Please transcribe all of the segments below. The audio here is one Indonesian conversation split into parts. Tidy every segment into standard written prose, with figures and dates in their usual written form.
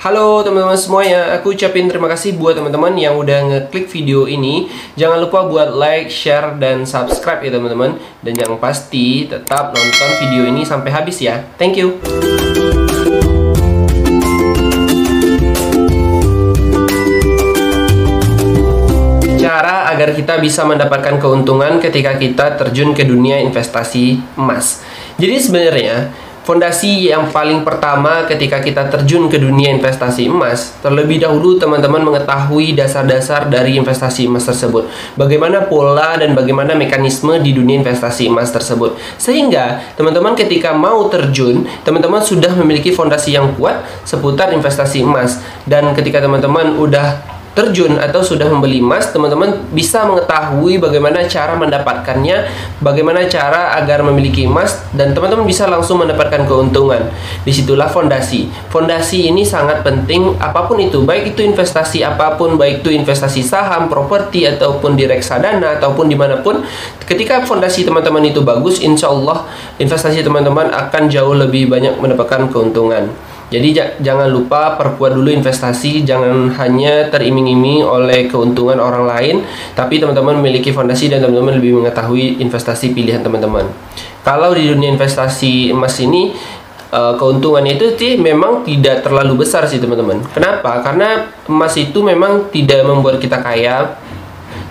Halo teman-teman semuanya, aku ucapin terima kasih buat teman-teman yang udah ngeklik video ini. Jangan lupa buat like, share, dan subscribe ya teman-teman. Dan yang pasti tetap nonton video ini sampai habis ya. Thank you. Cara agar kita bisa mendapatkan keuntungan ketika kita terjun ke dunia investasi emas. Jadi sebenarnya fondasi yang paling pertama ketika kita terjun ke dunia investasi emas, terlebih dahulu teman-teman mengetahui dasar-dasar dari investasi emas tersebut. Bagaimana pola dan bagaimana mekanisme di dunia investasi emas tersebut. Sehingga teman-teman ketika mau terjun, teman-teman sudah memiliki fondasi yang kuat seputar investasi emas. Dan ketika teman-teman udah terjun atau sudah membeli emas, teman-teman bisa mengetahui bagaimana cara mendapatkannya, bagaimana cara agar memiliki emas, dan teman-teman bisa langsung mendapatkan keuntungan. Disitulah fondasi. Fondasi ini sangat penting apapun itu, baik itu investasi apapun, baik itu investasi saham, properti, ataupun di reksadana, ataupun dimanapun. Ketika fondasi teman-teman itu bagus, insya Allah investasi teman-teman akan jauh lebih banyak mendapatkan keuntungan. Jadi jangan lupa perkuat dulu investasi, jangan hanya teriming-iming oleh keuntungan orang lain, tapi teman-teman memiliki fondasi dan teman-teman lebih mengetahui investasi pilihan teman-teman. Kalau di dunia investasi emas ini, keuntungannya itu memang tidak terlalu besar sih teman-teman. Kenapa? Karena emas itu memang tidak membuat kita kaya,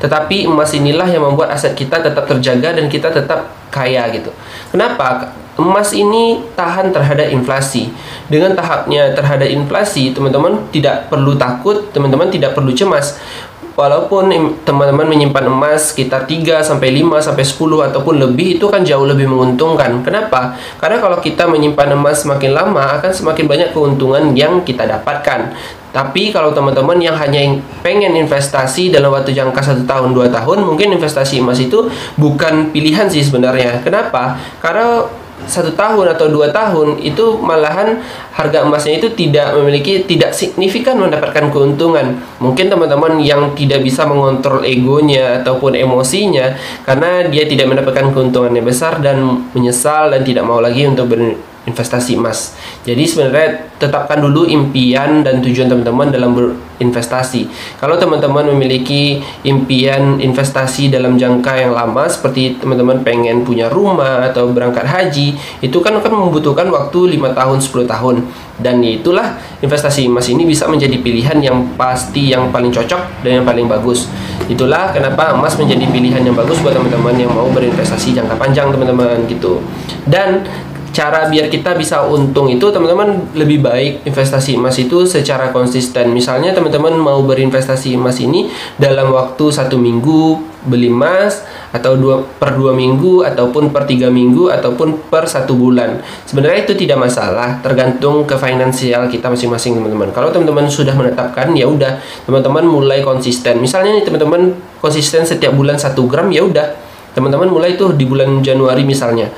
tetapi emas inilah yang membuat aset kita tetap terjaga dan kita tetap kaya gitu. Kenapa? Emas ini tahan terhadap inflasi. Dengan tahapnya terhadap inflasi, teman-teman tidak perlu takut, teman-teman tidak perlu cemas. Walaupun teman-teman menyimpan emas sekitar 3 sampai 5 sampai 10 ataupun lebih, itu kan jauh lebih menguntungkan. Kenapa? Karena kalau kita menyimpan emas semakin lama akan semakin banyak keuntungan yang kita dapatkan. Tapi kalau teman-teman yang hanya pengen investasi dalam waktu jangka 1 tahun 2 tahun, mungkin investasi emas itu bukan pilihan sih sebenarnya. Kenapa? Karena 1 tahun atau 2 tahun itu malahan harga emasnya itu tidak signifikan mendapatkan keuntungan. Mungkin teman-teman yang tidak bisa mengontrol egonya ataupun emosinya karena dia tidak mendapatkan keuntungan yang besar dan menyesal dan tidak mau lagi untuk berinvestasi emas. Jadi sebenarnya tetapkan dulu impian dan tujuan teman-teman dalam berinvestasi. Kalau teman-teman memiliki impian investasi dalam jangka yang lama, seperti teman-teman pengen punya rumah atau berangkat haji, itu kan akan membutuhkan waktu 5 tahun, 10 tahun. Dan itulah investasi emas ini bisa menjadi pilihan yang pasti, yang paling cocok dan yang paling bagus. Itulah kenapa emas menjadi pilihan yang bagus buat teman-teman yang mau berinvestasi jangka panjang teman-teman gitu. Dan cara biar kita bisa untung itu teman-teman lebih baik investasi emas itu secara konsisten. Misalnya teman-teman mau berinvestasi emas ini dalam waktu 1 minggu beli emas, atau per 2 minggu, ataupun per 3 minggu, ataupun per 1 bulan. Sebenarnya itu tidak masalah, tergantung ke finansial kita masing-masing teman-teman. Kalau teman-teman sudah menetapkan, ya udah teman-teman mulai konsisten. Misalnya nih teman-teman konsisten setiap bulan 1 gram, ya udah teman-teman mulai tuh di bulan Januari misalnya.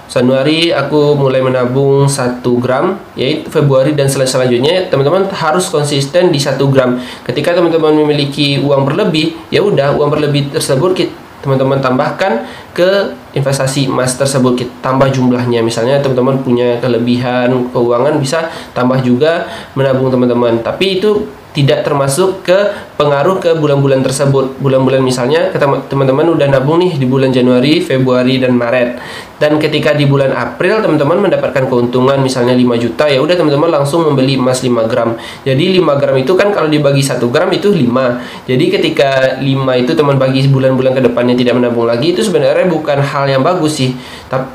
Januari aku mulai menabung 1 gram, yaitu Februari dan selanjutnya teman-teman harus konsisten di 1 gram. Ketika teman-teman memiliki uang berlebih, ya udah uang berlebih tersebut teman-teman tambahkan ke investasi emas tersebut, tambah jumlahnya. Misalnya teman-teman punya kelebihan keuangan, bisa tambah juga menabung teman-teman. Tapi itu tidak termasuk ke pengaruh ke bulan-bulan tersebut. Bulan-bulan misalnya teman-teman udah nabung nih di bulan Januari, Februari, dan Maret. Dan ketika di bulan April teman-teman mendapatkan keuntungan misalnya 5 juta, ya udah teman-teman langsung membeli emas 5 gram. Jadi 5 gram itu kan kalau dibagi 1 gram itu 5. Jadi ketika 5 itu teman bagi bulan-bulan ke depannya tidak menabung lagi, itu sebenarnya bukan hal yang bagus sih.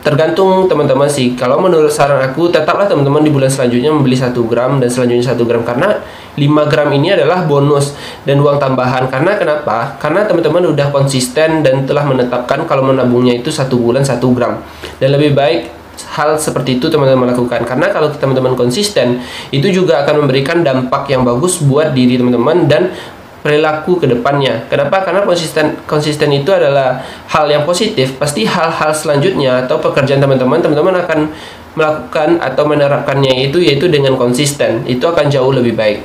Tergantung teman-teman sih. Kalau menurut saran aku, tetaplah teman-teman di bulan selanjutnya membeli 1 gram dan selanjutnya 1 gram, karena 5 gram ini adalah bonus dan uang tambahan. Karena kenapa? Karena teman-teman udah konsisten dan telah menetapkan kalau menabungnya itu 1 bulan 1 gram. Dan lebih baik hal seperti itu teman-teman lakukan. Karena kalau teman-teman konsisten, itu juga akan memberikan dampak yang bagus buat diri teman-teman dan perilaku ke depannya. Kenapa? Karena konsisten itu adalah hal yang positif. Pasti hal-hal selanjutnya atau pekerjaan teman-teman akan melakukan atau menerapkannya itu yaitu dengan konsisten. Itu akan jauh lebih baik.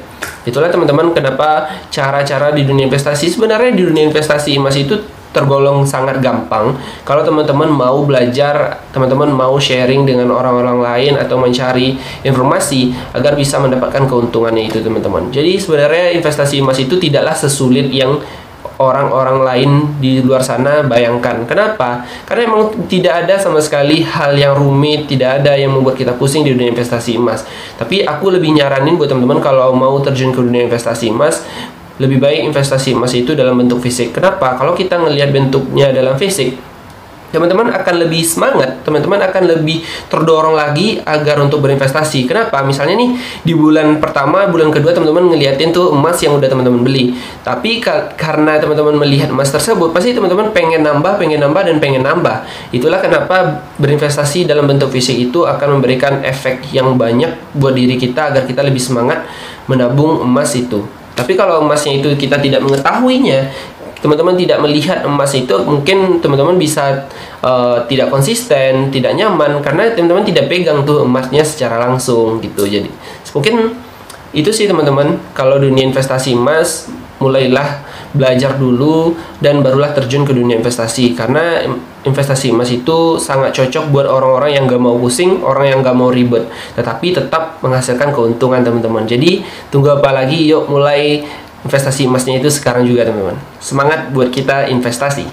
Itulah teman-teman kenapa cara-cara di dunia investasi. Sebenarnya di dunia investasi emas itu tergolong sangat gampang kalau teman-teman mau belajar, teman-teman mau sharing dengan orang-orang lain atau mencari informasi agar bisa mendapatkan keuntungannya itu teman-teman. Jadi sebenarnya investasi emas itu tidaklah sesulit yang orang-orang lain di luar sana bayangkan. Kenapa? Karena emang tidak ada sama sekali hal yang rumit, tidak ada yang membuat kita pusing di dunia investasi emas. Tapi aku lebih nyaranin buat teman-teman kalau mau terjun ke dunia investasi emas, lebih baik investasi emas itu dalam bentuk fisik. Kenapa? Kalau kita ngelihat bentuknya dalam fisik, teman-teman akan lebih semangat, teman-teman akan lebih terdorong lagi agar untuk berinvestasi. Kenapa? Misalnya nih, di bulan pertama, bulan kedua teman-teman ngeliatin tuh emas yang udah teman-teman beli. Tapi karena teman-teman melihat emas tersebut, pasti teman-teman pengen nambah, dan pengen nambah. Itulah kenapa berinvestasi dalam bentuk fisik itu akan memberikan efek yang banyak buat diri kita agar kita lebih semangat menabung emas itu. Tapi kalau emasnya itu kita tidak mengetahuinya, teman-teman tidak melihat emas itu, mungkin teman-teman bisa tidak konsisten, tidak nyaman karena teman-teman tidak pegang tuh emasnya secara langsung gitu. Jadi mungkin itu sih teman-teman, kalau dunia investasi emas mulailah belajar dulu dan barulah terjun ke dunia investasi, karena investasi emas itu sangat cocok buat orang-orang yang gak mau pusing, orang yang gak mau ribet, tetapi tetap menghasilkan keuntungan teman-teman. Jadi tunggu apa lagi, yuk mulai investasi emasnya itu sekarang juga teman-teman. Semangat buat kita investasi.